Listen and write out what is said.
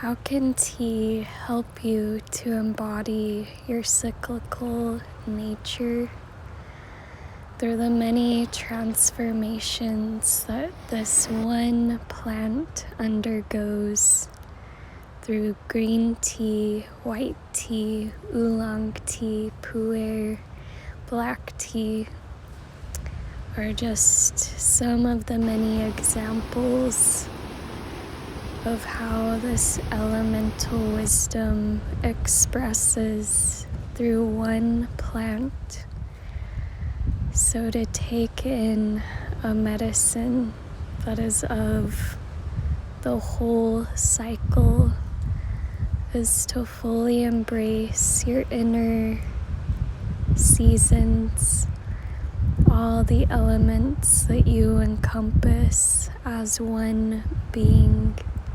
How can tea help you to embody your cyclical nature through the many transformations that this one plant undergoes through green tea, white tea, oolong tea, pu'er, black tea, are just some of the many examples of how this elemental wisdom expresses through one plant. So to take in a medicine that is of the whole cycle is to fully embrace your inner seasons, all the elements that you encompass as one being.